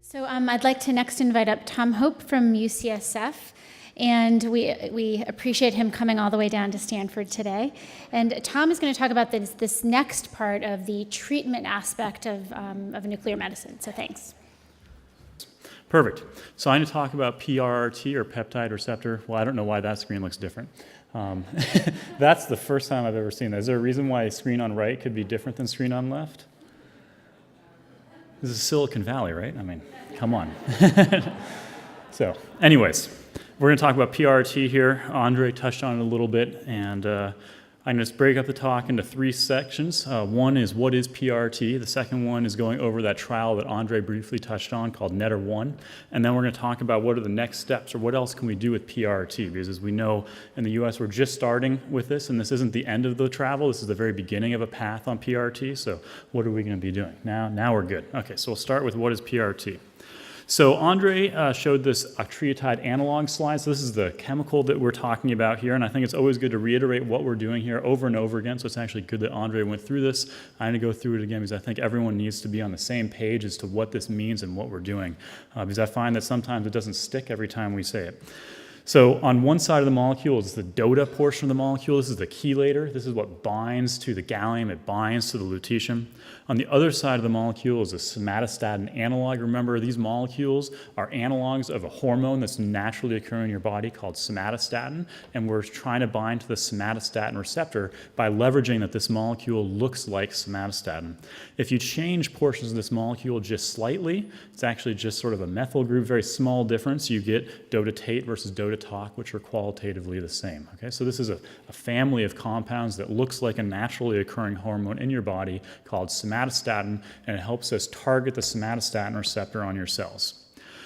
So I'd like to next invite up Tom Hope from UCSF, and we appreciate him coming all the way down to Stanford today. And Tom is going to talk about this next part of the treatment aspect of nuclear medicine. So thanks. Perfect. So I'm going to talk about PRRT, or peptide receptor. Well, I don't know why that screen looks different. That's the first time I've ever seen that. Is there a reason why screen on right could be different than screen on left? This is Silicon Valley, right? I mean, come on. So anyways, we're going to talk about PRRT here. Andre touched on it a little bit, and I'm going to just break up the talk into three sections. One is what is PRRT. The second one is going over that trial that Andre briefly touched on called NETRF. And then we're going to talk about what are the next steps, or what else can we do with PRRT, because as we know in the US we're just starting with this, and this isn't the end of the travel. This is the very beginning of a path on PRRT. So what are we going to be doing? Now we're good. Okay, so we'll start with what is PRRT. So Andre showed this Octreotide analog slide. So this is the chemical that we're talking about here, and I think it's always good to reiterate what we're doing here over and over again. So it's actually good that Andre went through this. I'm going to go through it again because I think everyone needs to be on the same page as to what this means and what we're doing, because I find that sometimes it doesn't stick every time we say it. So on one side of the molecule is the DOTA portion of the molecule. This is the chelator. This is what binds to the gallium. It binds to the lutetium. On the other side of the molecule is a somatostatin analog. Remember, these molecules are analogs of a hormone that's naturally occurring in your body called somatostatin, and we're trying to bind to the somatostatin receptor by leveraging that this molecule looks like somatostatin. If you change portions of this molecule just slightly, it's actually just sort of a methyl group, very small difference, you get DOTA-TOC versus DOTA-TOC, which are qualitatively the same. Okay, so this is a family of compounds that looks like a naturally occurring hormone in your body called somatostatin, and it helps us target the somatostatin receptor on your cells.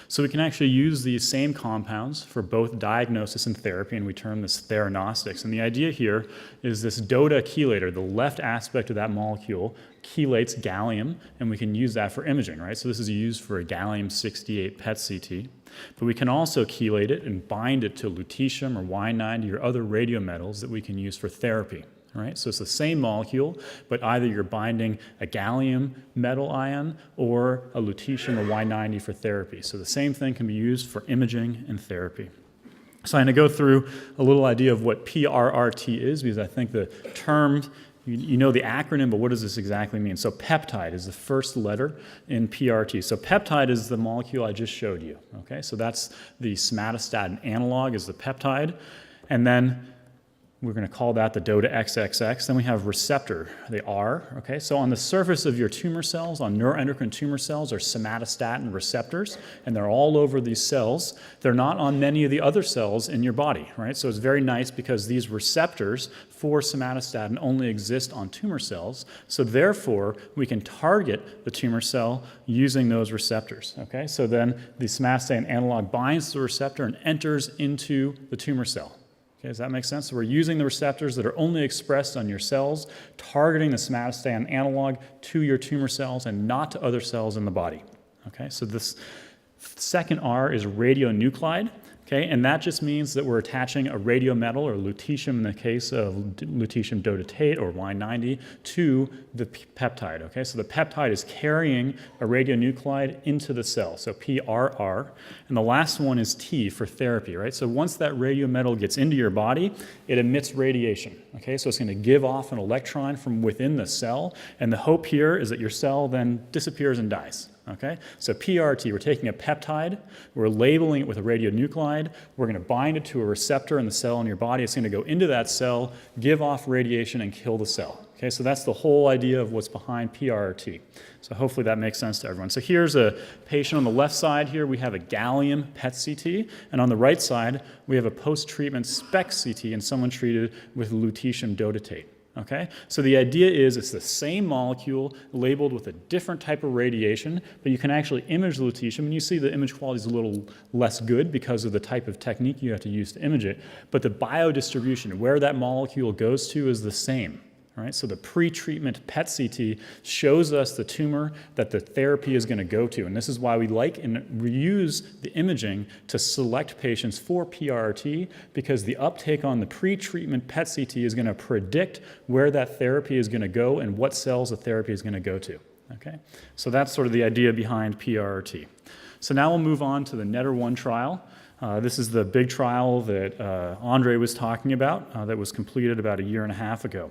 So we can actually use these same compounds for both diagnosis and therapy, and we term this theranostics. And the idea here is this DOTA chelator, the left aspect of that molecule, chelates gallium, and we can use that for imaging, right? So this is used for a Ga-68 PET-CT. But we can also chelate it and bind it to lutetium or Y90 or other radiometals that we can use for therapy. Right? So it's the same molecule, but either you're binding a gallium metal ion or a lutetium or Y90 for therapy. So the same thing can be used for imaging and therapy. So I'm going to go through a little idea of what PRRT is, because I think the term, you know the acronym, but what does this exactly mean? So peptide is the first letter in PRRT. So peptide is the molecule I just showed you. Okay? So that's the somatostatin analog is the peptide. And then we're going to call that the DOTA XXX. Then we have receptor, the R. Okay, so on the surface of your tumor cells, on neuroendocrine tumor cells, are somatostatin receptors, and they're all over these cells. They're not on many of the other cells in your body, right? So it's very nice because these receptors for somatostatin only exist on tumor cells. So therefore, we can target the tumor cell using those receptors. Okay, so then the somatostatin analog binds to the receptor and enters into the tumor cell. Okay, does that make sense? So we're using the receptors that are only expressed on your cells, targeting the somatostatin analog to your tumor cells and not to other cells in the body. Okay, so this second R is radionuclide. Okay, and that just means that we're attaching a radiometal, or lutetium in the case of lutetium dotatate or Y90, to the peptide. Okay, so the peptide is carrying a radionuclide into the cell, so PRR. And the last one is T for therapy, right? So once that radiometal gets into your body, it emits radiation. Okay, so it's going to give off an electron from within the cell, and the hope here is that your cell then disappears and dies. Okay, so PRRT, we're taking a peptide, we're labeling it with a radionuclide, we're going to bind it to a receptor in the cell in your body, it's going to go into that cell, give off radiation, and kill the cell. Okay, so that's the whole idea of what's behind PRRT. So hopefully that makes sense to everyone. So here's a patient on the left side here, we have a gallium PET-CT, and on the right side, we have a post-treatment SPECT-CT in someone treated with lutetium dotatate. Okay, so the idea is it's the same molecule labeled with a different type of radiation, but you can actually image the lutetium, and you see the image quality is a little less good because of the type of technique you have to use to image it, but the biodistribution, where that molecule goes to, is the same. Right? So the pre-treatment PET-CT shows us the tumor that the therapy is going to go to. And this is why we like and reuse the imaging to select patients for PRRT, because the uptake on the pre-treatment PET-CT is going to predict where that therapy is going to go and what cells the therapy is going to go to. Okay? So that's sort of the idea behind PRRT. So now we'll move on to the NETR-1 trial. This is the big trial that Andre was talking about that was completed about a year and a half ago.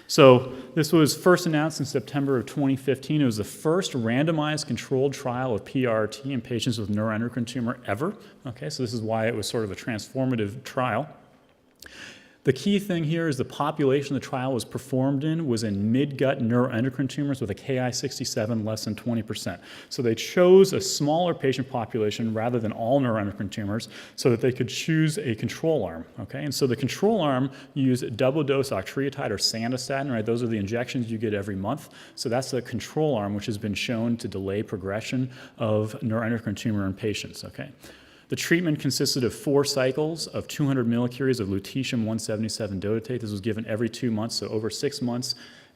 So this was first announced in September of 2015. It was the first randomized controlled trial of PRRT in patients with neuroendocrine tumor ever. Okay, so this is why it was sort of a transformative trial. The key thing here is the population the trial was performed in was in midgut neuroendocrine tumors with a Ki-67 less than 20%. So they chose a smaller patient population rather than all neuroendocrine tumors so that they could choose a control arm. Okay, and so the control arm used double-dose octreotide or Sandostatin, right? Those are the injections you get every month. So that's the control arm, which has been shown to delay progression of neuroendocrine tumor in patients. Okay. The treatment consisted of 4 cycles of 200 millicuries of lutetium-177 dotatate. This was given every 2 months, so over 6 months.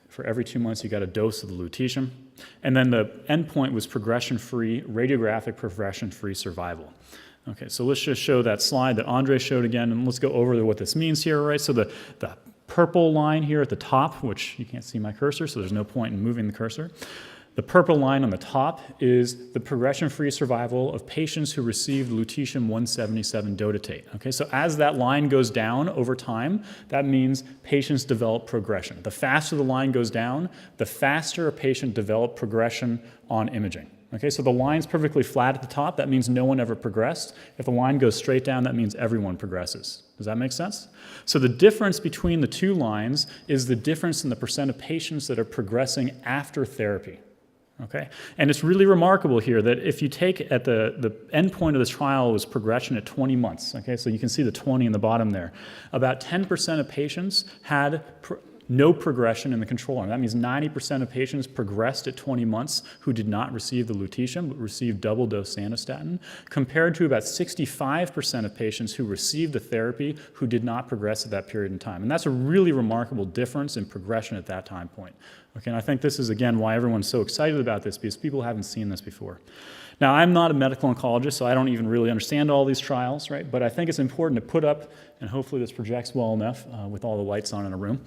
For every 2 months, you got a dose of the lutetium. And then the endpoint was progression-free, radiographic progression-free survival. Okay, so let's just show that slide that Andre showed again, and let's go over what this means here, right? So the purple line here at the top, which you can't see my cursor, so there's no point in moving the cursor. The purple line on the top is the progression-free survival of patients who received lutetium-177 dotatate. Okay, so as that line goes down over time, that means patients develop progression. The faster the line goes down, the faster a patient develops progression on imaging. Okay, so the line's perfectly flat at the top. That means no one ever progressed. If the line goes straight down, that means everyone progresses. Does that make sense? So the difference between the two lines is the difference in the percent of patients that are progressing after therapy. Okay, and it's really remarkable here that if you take at the end point of this trial was progression at 20 months. Okay, so you can see the 20 in the bottom there. About 10% of patients had no progression in the control arm. That means 90% of patients progressed at 20 months who did not receive the lutetium but received double-dose Sandostatin, compared to about 65% of patients who received the therapy who did not progress at that period in time. And that's a really remarkable difference in progression at that time point. Okay, and I think this is, again, why everyone's so excited about this, because people haven't seen this before. Now, I'm not a medical oncologist, so I don't even really understand all these trials, right? But I think it's important to put up, and hopefully this projects well enough with all the lights on in a room.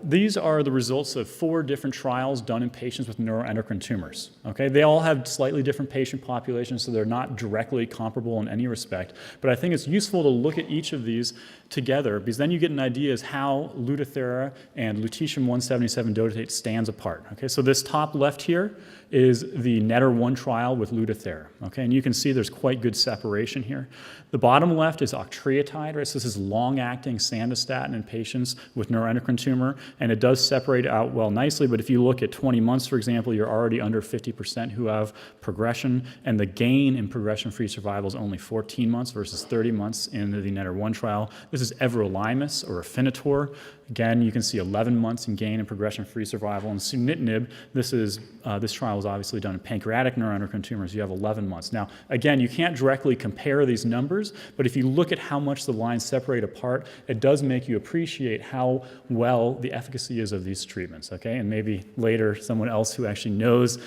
These are the results of 4 different trials done in patients with neuroendocrine tumors. Okay, they all have slightly different patient populations, so they're not directly comparable in any respect. But I think it's useful to look at each of these together, because then you get an idea as how Lutathera and lutetium-177 dotatate stands apart. Okay, so this top left here is the NETR-1 trial with Lutathera. Okay, and you can see there's quite good separation here. The bottom left is Octreotide, right? So this is long-acting Sandostatin in patients with neuroendocrine tumor, and it does separate out well nicely, but if you look at 20 months, for example, you're already under 50% who have progression, and the gain in progression-free survival is only 14 months versus 30 months in the NETR-1 trial. This is everolimus or Afinitor. Again, you can see 11 months in gain in progression-free survival. And sunitinib, this trial was obviously done in pancreatic neuroendocrine tumors. You have 11 months. Now, again, you can't directly compare these numbers, but if you look at how much the lines separate apart, it does make you appreciate how well the efficacy is of these treatments. Okay, and maybe later someone else who actually knows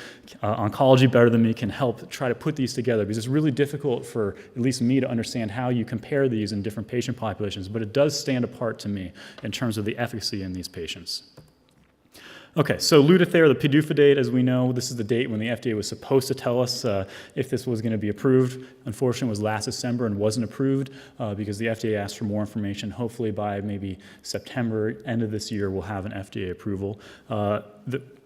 oncology better than me can help try to put these together, because it's really difficult for at least me to understand how you compare these in different patient populations, but it does stand apart to me in terms of the efficacy in these patients. Okay, so Lutathera, the PDUFA date, as we know, this is the date when the FDA was supposed to tell us if this was going to be approved. Unfortunately, it was last December and wasn't approved because the FDA asked for more information. Hopefully by maybe September, end of this year, we'll have an FDA approval.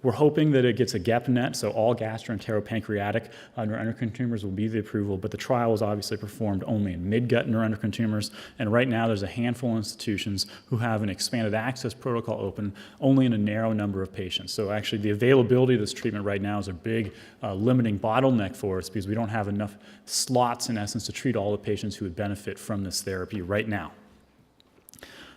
We're hoping that it gets a GEP-NET, so all gastroenteropancreatic neuroendocrine tumors will be the approval, but the trial was obviously performed only in midgut neuroendocrine tumors, and right now there's a handful of institutions who have an expanded access protocol open only in a narrow number of patients. So actually the availability of this treatment right now is a big limiting bottleneck for us, because we don't have enough slots, in essence, to treat all the patients who would benefit from this therapy right now.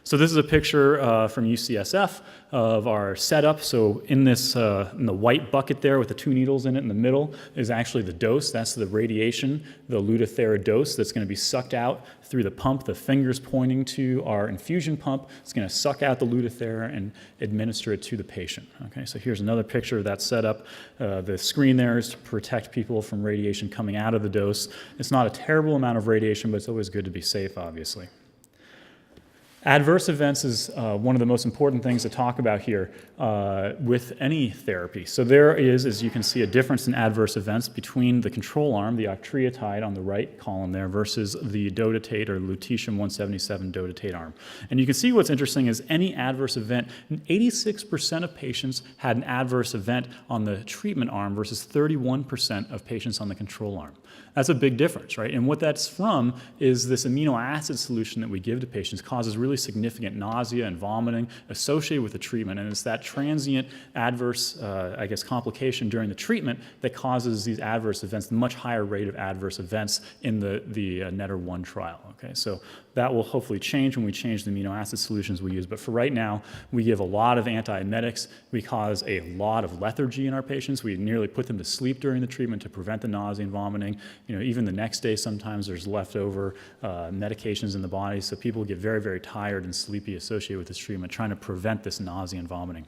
So this is a picture from UCSF of our setup. So in this, in the white bucket there with the 2 needles in it in the middle is actually the dose. That's the radiation, the Lutathera dose that's going to be sucked out through the pump. The finger's pointing to our infusion pump. It's going to suck out the Lutathera and administer it to the patient. Okay, so here's another picture of that setup. The screen there is to protect people from radiation coming out of the dose. It's not a terrible amount of radiation, but it's always good to be safe, obviously. Adverse events is one of the most important things to talk about here with any therapy. So there is, as you can see, a difference in adverse events between the control arm, the Octreotide on the right column there, versus the DOTA-TOC or lutetium-177 DOTA-TOC arm. And you can see what's interesting is any adverse event, 86% of patients had an adverse event on the treatment arm versus 31% of patients on the control arm. That's a big difference, right? And what that's from is this amino acid solution that we give to patients causes really significant nausea and vomiting associated with the treatment. And it's that transient adverse, complication during the treatment that causes these adverse events, the much higher rate of adverse events in the NETR-1 trial, okay? So that will hopefully change when we change the amino acid solutions we use. But for right now, we give a lot of antiemetics. We cause a lot of lethargy in our patients. We nearly put them to sleep during the treatment to prevent the nausea and vomiting. Even the next day, sometimes there's leftover medications in the body, so people get very, very tired and sleepy associated with this treatment, trying to prevent this nausea and vomiting.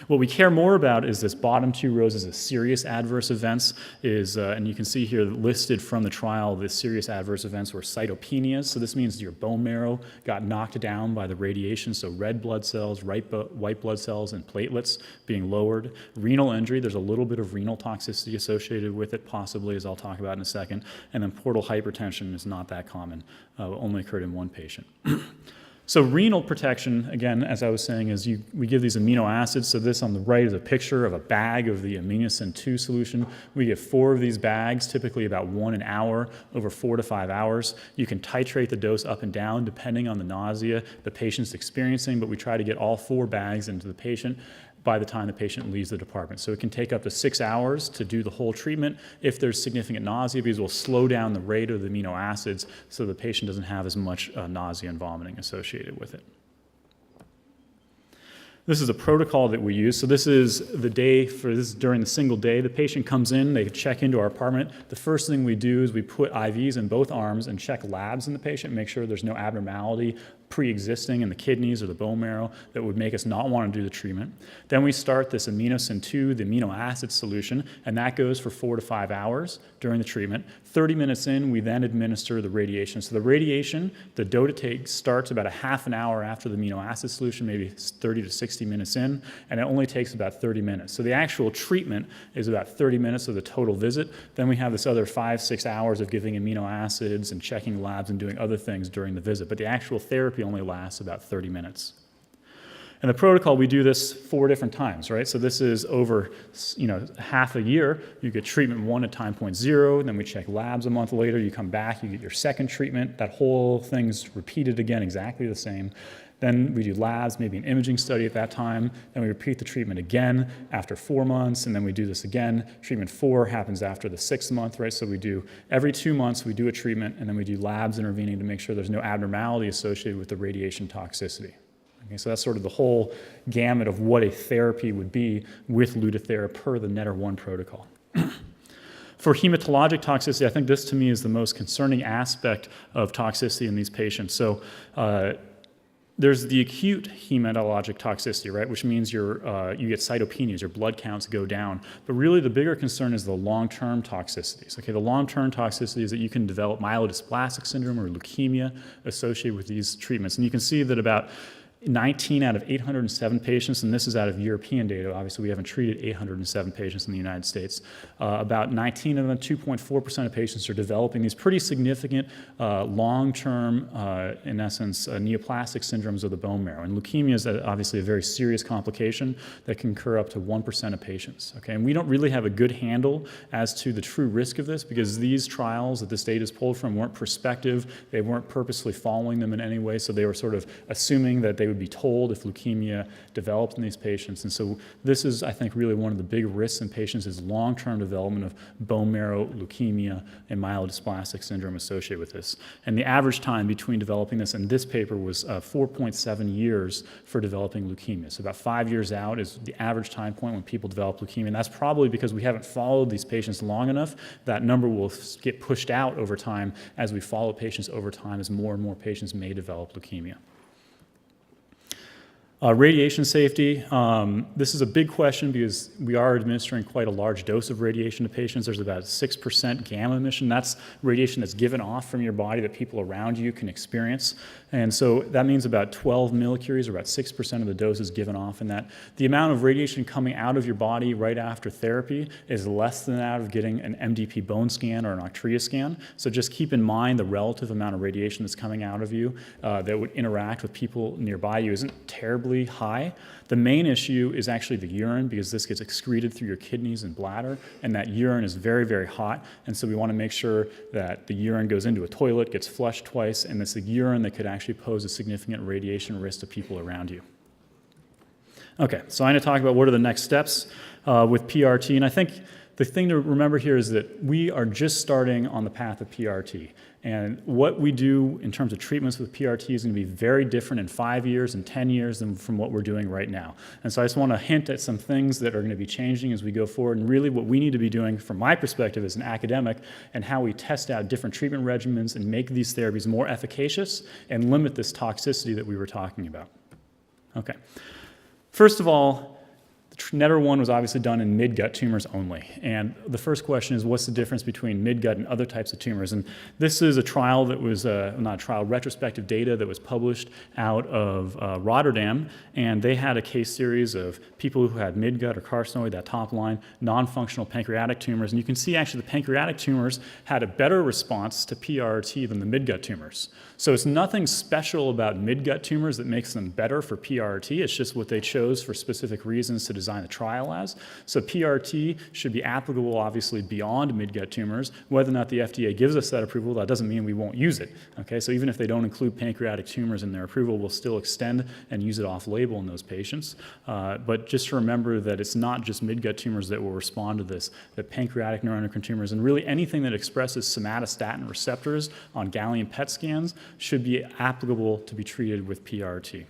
What we care more about is this bottom two rows is a serious adverse events, and you can see here listed from the trial, the serious adverse events were cytopenias. So this means your bone marrow got knocked down by the radiation, so red blood cells, white blood cells, and platelets being lowered. Renal injury, there's a little bit of renal toxicity associated with it, possibly, as I'll talk about in a second. And then portal hypertension is not that common, only occurred in one patient. So renal protection, again, as I was saying, is we give these amino acids. So this on the right is a picture of a bag of the Aminosin 2 solution. We give 4 of these bags, typically about 1 an hour, over 4 to 5 hours. You can titrate the dose up and down depending on the nausea the patient's experiencing, but we try to get all 4 bags into the patient by the time the patient leaves the department. So it can take up to 6 hours to do the whole treatment if there's significant nausea, because we'll slow down the rate of the amino acids so the patient doesn't have as much nausea and vomiting associated with it. This is a protocol that we use. So this is the day for this, during the single day. The patient comes in, they check into our apartment. The first thing we do is we put IVs in both arms and check labs in the patient, make sure there's no abnormality pre-existing in the kidneys or the bone marrow that would make us not want to do the treatment. Then we start this Aminosin 2, the amino acid solution, and that goes for 4 to 5 hours during the treatment. 30 minutes in, we then administer the radiation. So the radiation, the DOTA-TOC, starts about a half an hour after the amino acid solution, maybe 30 to 60 minutes in, and it only takes about 30 minutes. So the actual treatment is about 30 minutes of the total visit. Then we have this other 5-6 hours of giving amino acids and checking labs and doing other things during the visit. But the actual therapy only lasts about 30 minutes. In the protocol, we do this 4 different times, right? So this is over, half a year. You get treatment 1 at time point 0, and then we check labs a month later. You come back, you get your second treatment. That whole thing's repeated again, exactly the same. Then we do labs, maybe an imaging study at that time. Then we repeat the treatment again after 4 months, and then we do this again. Treatment 4 happens after the 6th month, right? So we do every 2 months, we do a treatment, and then we do labs intervening to make sure there's no abnormality associated with the radiation toxicity. Okay, so that's sort of the whole gamut of what a therapy would be with Lutathera per the NETR-1 protocol. For hematologic toxicity, I think this to me is the most concerning aspect of toxicity in these patients. So there's the acute hematologic toxicity, right, which means you get cytopenias, your blood counts go down. But really the bigger concern is the long-term toxicities. Okay, the long-term toxicity is that you can develop myelodysplastic syndrome or leukemia associated with these treatments. And you can see that about 19 out of 807 patients, and this is out of European data, obviously we haven't treated 807 patients in the United States, about 19 of them, 2.4% of patients are developing these pretty significant long-term, in essence, neoplastic syndromes of the bone marrow. And leukemia is obviously a very serious complication that can occur up to 1% of patients. Okay? And we don't really have a good handle as to the true risk of this because these trials that this data is pulled from weren't prospective, they weren't purposely following them in any way, so they were sort of assuming that they would be told if leukemia developed in these patients. And so this is, I think, really one of the big risks in patients is long-term development of bone marrow leukemia and myelodysplastic syndrome associated with this. And the average time between developing this and this paper was 4.7 years for developing leukemia. So about 5 years out is the average time point when people develop leukemia. And that's probably because we haven't followed these patients long enough. That number will get pushed out over time as we follow patients over time as more and more patients may develop leukemia. Radiation safety, this is a big question because we are administering quite a large dose of radiation to patients. There's about 6% gamma emission. That's radiation that's given off from your body that people around you can experience. And so that means about 12 millicuries, or about 6% of the dose is given off in that. The amount of radiation coming out of your body right after therapy is less than that of getting an MDP bone scan or an Octreotide scan. So just keep in mind the relative amount of radiation that's coming out of you that would interact with people nearby you isn't terribly high. The main issue is actually the urine, because this gets excreted through your kidneys and bladder, and that urine is very, very hot. And so we want to make sure that the urine goes into a toilet, gets flushed twice, and it's the urine that could actually pose a significant radiation risk to people around you. Okay, so I'm going to talk about what are the next steps with PRT, and I think the thing to remember here is that we are just starting on the path of PRT. And what we do in terms of treatments with PRT is going to be very different in 5 years and 10 years than from what we're doing right now. And so I just want to hint at some things that are going to be changing as we go forward, and really what we need to be doing from my perspective as an academic, and how we test out different treatment regimens and make these therapies more efficacious and limit this toxicity that we were talking about. Okay. First of all, NETR1 was obviously done in midgut tumors only. And the first question is, what's the difference between midgut and other types of tumors? And this is a trial that was, not a trial, retrospective data that was published out of Rotterdam. And they had a case series of people who had midgut or carcinoid, that top line, non-functional pancreatic tumors. And you can see actually the pancreatic tumors had a better response to PRRT than the midgut tumors. So it's nothing special about midgut tumors that makes them better for PRRT. It's just what they chose for specific reasons to design the trial as. So PRRT should be applicable, obviously, beyond midgut tumors. Whether or not the FDA gives us that approval, that doesn't mean we won't use it. Okay, so even if they don't include pancreatic tumors in their approval, we'll still extend and use it off-label in those patients. But just to remember that it's not just midgut tumors that will respond to this, that pancreatic neuroendocrine tumors and really anything that expresses somatostatin receptors on Gallium PET scans should be applicable to be treated with PRRT.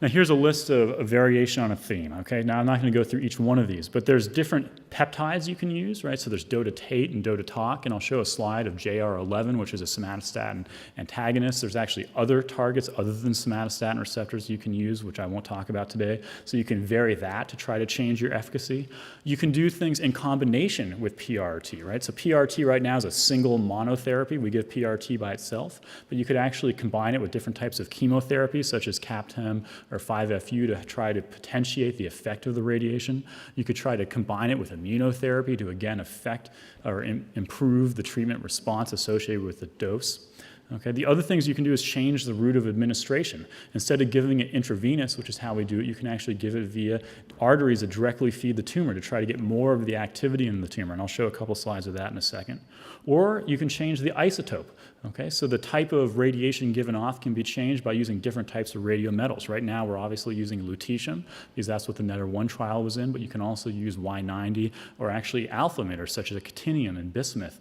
Now here's a list of a variation on a theme, okay? Now I'm not going to go through each one of these, but there's different peptides you can use, right? So there's DOTA-TATE and DOTA-TOC, and I'll show a slide of JR11, which is a somatostatin antagonist. There's actually other targets other than somatostatin receptors you can use, which I won't talk about today. So you can vary that to try to change your efficacy. You can do things in combination with PRRT, right? So PRRT right now is a single monotherapy. We give PRRT by itself, but you could actually combine it with different types of chemotherapy, such as CAPTEM or 5-FU, to try to potentiate the effect of the radiation. You could try to combine it with immunotherapy to, again, affect or improve the treatment response associated with the dose. Okay, the other things you can do is change the route of administration. Instead of giving it intravenous, which is how we do it, you can actually give it via arteries that directly feed the tumor to try to get more of the activity in the tumor, and I'll show a couple slides of that in a second. Or you can change the isotope. Okay, so the type of radiation given off can be changed by using different types of radiometals. Right now we're obviously using lutetium because that's what the NETR1 trial was in, but you can also use Y90 or actually alpha emitters such as actinium and bismuth,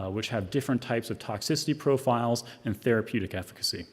which have different types of toxicity profiles and therapeutic efficacy.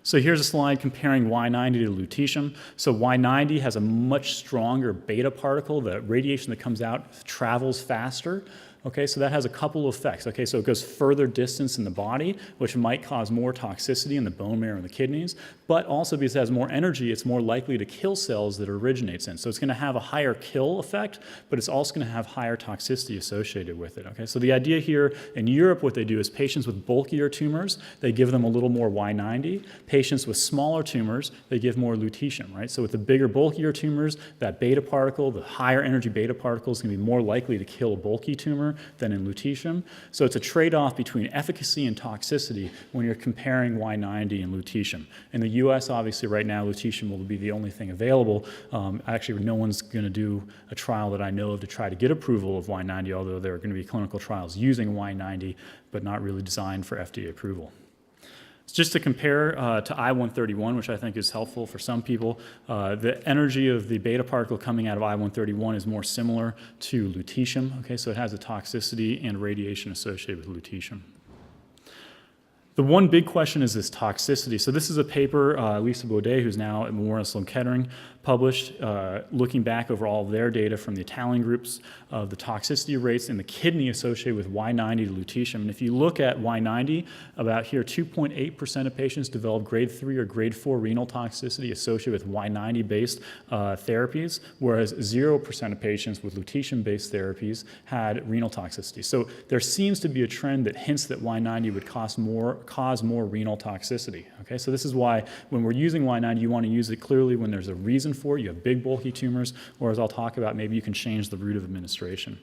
So here's a slide comparing Y90 to lutetium. So Y90 has a much stronger beta particle. The radiation that comes out travels faster. Okay, so that has a couple of effects. Okay, so it goes further distance in the body, which might cause more toxicity in the bone marrow and the kidneys, but also because it has more energy, it's more likely to kill cells that it originates in. So it's going to have a higher kill effect, but it's also going to have higher toxicity associated with it. Okay, so the idea here in Europe, what they do is patients with bulkier tumors, they give them a little more Y90. Patients with smaller tumors, they give more lutetium, right? So with the bigger, bulkier tumors, that beta particle, the higher energy beta particle is going to be more likely to kill a bulky tumor than in lutetium. So it's a trade-off between efficacy and toxicity when you're comparing Y90 and lutetium. In the US, obviously, right now, lutetium will be the only thing available. Actually, no one's going to do a trial that I know of to try to get approval of Y90, although there are going to be clinical trials using Y90, but not really designed for FDA approval. Just to compare to I-131, which I think is helpful for some people, the energy of the beta particle coming out of I-131 is more similar to lutetium. Okay, so it has a toxicity and radiation associated with lutetium. The one big question is this toxicity. So this is a paper Lisa Baudet, who's now at Memorial Sloan Kettering, published looking back over all of their data from the Italian groups of the toxicity rates in the kidney associated with Y90 to lutetium. And if you look at Y90, about here 2.8% of patients developed grade 3 or grade 4 renal toxicity associated with Y90-based therapies, whereas 0% of patients with lutetium-based therapies had renal toxicity. So there seems to be a trend that hints that Y90 would cause more renal toxicity. Okay, so this is why when we're using Y90, you want to use it clearly when there's a reason for it. You have big, bulky tumors, or as I'll talk about, maybe you can change the route of administration.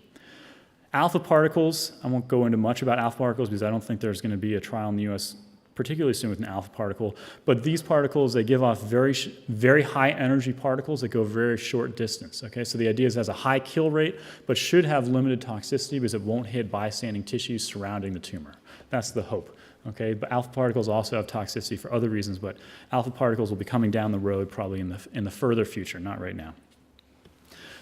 Alpha particles, I won't go into much about alpha particles because I don't think there's going to be a trial in the US particularly soon with an alpha particle, but these particles, they give off very high energy particles that go very short distance, okay? So the idea is it has a high kill rate, but should have limited toxicity because it won't hit bystanding tissues surrounding the tumor. That's the hope, okay? But alpha particles also have toxicity for other reasons, but alpha particles will be coming down the road probably in the further future, not right now.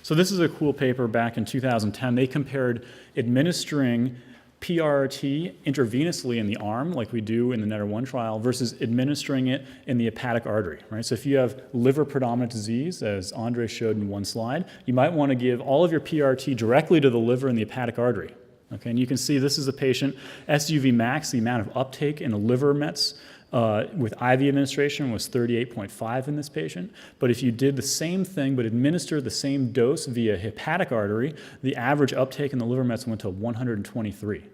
So this is a cool paper back in 2010. They compared administering PRRT intravenously in the arm, like we do in the NETRF trial, versus administering it in the hepatic artery, right? So if you have liver predominant disease, as Andre showed in one slide, you might want to give all of your PRRT directly to the liver in the hepatic artery, okay? And you can see this is a patient, SUV max, the amount of uptake in the liver mets with IV administration was 38.5 in this patient. But if you did the same thing but administered the same dose via hepatic artery, the average uptake in the liver mets went to 123.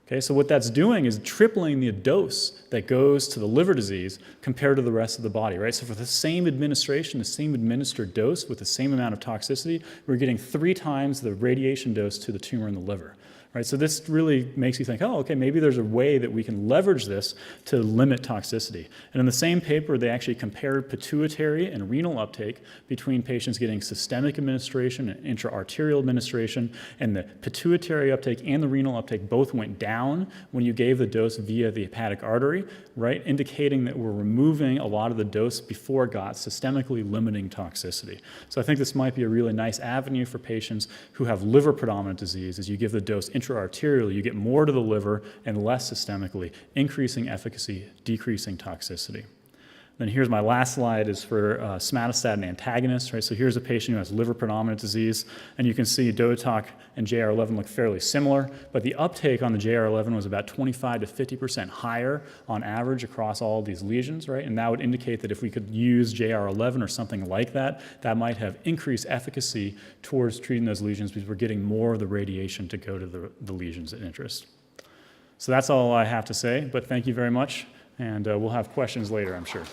Okay, so what that's doing is tripling the dose that goes to the liver disease compared to the rest of the body, right? So for the same administration, the same administered dose with the same amount of toxicity, we're getting 3 times the radiation dose to the tumor in the liver. Right, so this really makes you think, oh, okay, maybe there's a way that we can leverage this to limit toxicity. And in the same paper, they actually compared pituitary and renal uptake between patients getting systemic administration and intra-arterial administration, and the pituitary uptake and the renal uptake both went down when you gave the dose via the hepatic artery, right, indicating that we're removing a lot of the dose before it got systemically limiting toxicity. So I think this might be a really nice avenue for patients who have liver predominant disease. As you give the dose intra-arterially, you get more to the liver and less systemically, increasing efficacy, decreasing toxicity. Then here's my last slide is for somatostatin antagonists, right? So here's a patient who has liver predominant disease, and you can see DOTA-TOC and JR11 look fairly similar, but the uptake on the JR11 was about 25 to 50% higher on average across all of these lesions, right? And that would indicate that if we could use JR11 or something like that, that might have increased efficacy towards treating those lesions because we're getting more of the radiation to go to the lesions of interest. So that's all I have to say, but thank you very much. And we'll have questions later, I'm sure.